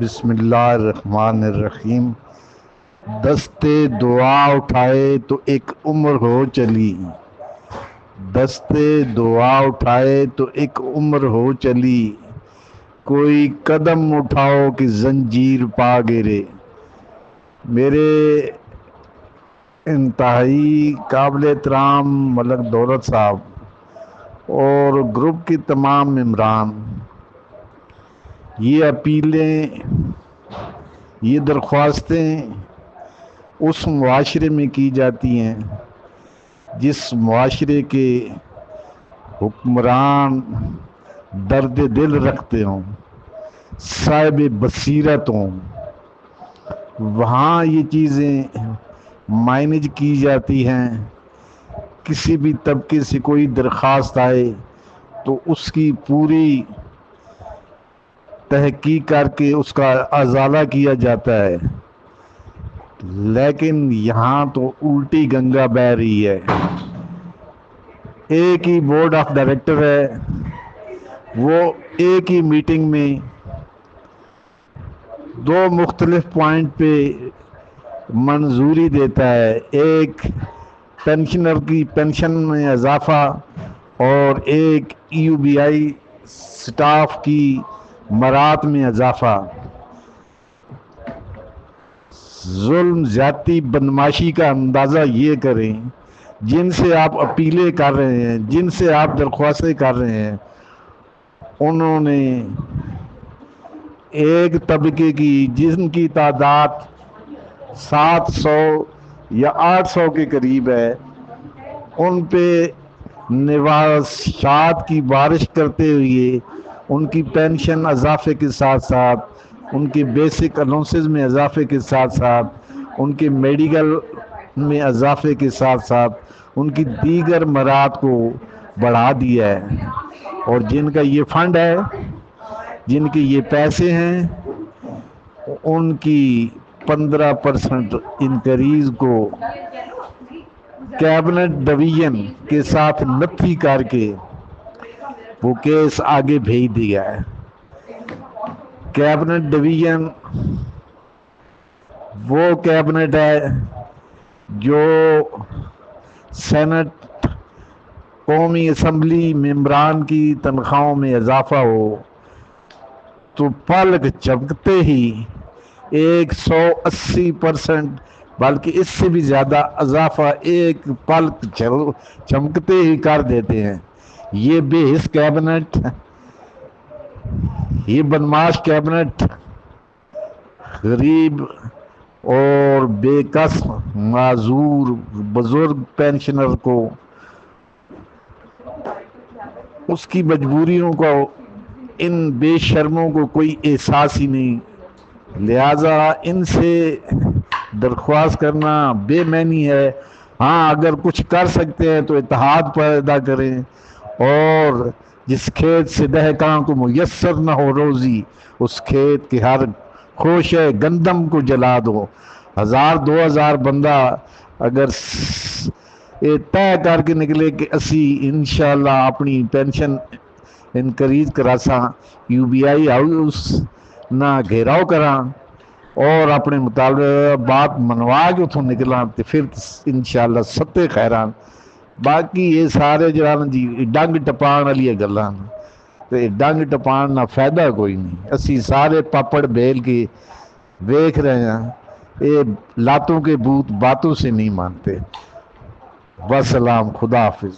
بسم اللہ الرحمن الرحیم۔ دستے دعا اٹھائے تو ایک عمر ہو چلی، دستے دعا اٹھائے تو ایک عمر ہو چلی، کوئی قدم اٹھاؤ کہ زنجیر پا گرے۔ میرے انتہائی قابل احترام ملک دولت صاحب اور گروپ کی تمام ممبران، یہ اپیلیں، یہ درخواستیں اس معاشرے میں کی جاتی ہیں جس معاشرے کے حکمران درد دل رکھتے ہوں، صاحب بصیرت ہوں، وہاں یہ چیزیں مینیج کی جاتی ہیں۔ کسی بھی طبقے سے کوئی درخواست آئے تو اس کی پوری تحقیق کر کے اس کا ازالہ کیا جاتا ہے، لیکن یہاں تو الٹی گنگا بہہ رہی ہے۔ ایک ہی بورڈ آف ڈائریکٹر ہے، وہ ایک ہی میٹنگ میں دو مختلف پوائنٹ پہ منظوری دیتا ہے، ایک پینشنر کی پینشن میں اضافہ اور ایک یو بی آئی سٹاف کی مرات میں اضافہ۔ ظلم، زیادتی، بدماشی کا اندازہ یہ کریں، جن سے آپ اپیلیں کر رہے ہیں، جن سے آپ درخواستیں کر رہے ہیں، انہوں نے ایک طبقے کی جن کی تعداد 700 یا 800 کے قریب ہے، ان پہ نوازشات کی بارش کرتے ہوئے ان کی پینشن اضافے کے ساتھ ساتھ، ان کے بیسک الاؤنسز میں اضافے کے ساتھ ساتھ، ان کے میڈیکل میں اضافے کے ساتھ ساتھ ان کی دیگر مراد کو بڑھا دیا ہے، اور جن کا یہ فنڈ ہے، جن کے یہ پیسے ہیں، ان کی 15% انکریز کو کیبنٹ ڈویژن کے ساتھ نفی کر کے وہ کیس آگے بھیج دیا ہے۔ کیبنٹ ڈویژن وہ کیبنٹ ہے جو سینٹ، قومی اسمبلی ممبران کی تنخواہوں میں اضافہ ہو تو پلک جھپکتے ہی 180%، بلکہ اس سے بھی زیادہ اضافہ ایک پلک چمکتے ہی کر دیتے ہیں۔ یہ بے حس کیبنٹ، یہ بدماش کیبنٹ غریب اور بے کس معذور بزرگ پینشنر کو اس کی مجبوریوں کو، ان بے شرموں کو کوئی احساس ہی نہیں، لہذا ان سے درخواست کرنا بے معنی ہے۔ ہاں، اگر کچھ کر سکتے ہیں تو اتحاد پیدا کریں، اور جس کھیت سے دہقاں کو میسر نہ ہو روزی، اس کھیت کے ہر خوشے گندم کو جلا دو۔ 1000-2000 بندہ اگر یہ طے کر کے نکلے کہ اسی انشاءاللہ اپنی پینشن انکریز کراساں، یو بی آئی ہاؤس نہ گھیراؤ کراں اور اپنے مطالبہ بات منوا کے اتوں نکلاں، تو پھر انشاءاللہ ستے خیران۔ باقی یہ سارے جران جی ڈنگ ٹپان والی گلاں، تے ڈنگ ٹپان نہ فائدہ کوئی نہیں۔ اسی سارے پاپڑ بیل کے دیکھ رہے ہیں، یہ لاتوں کے بوت باتوں سے نہیں مانتے۔ والسلام، خدا حافظ۔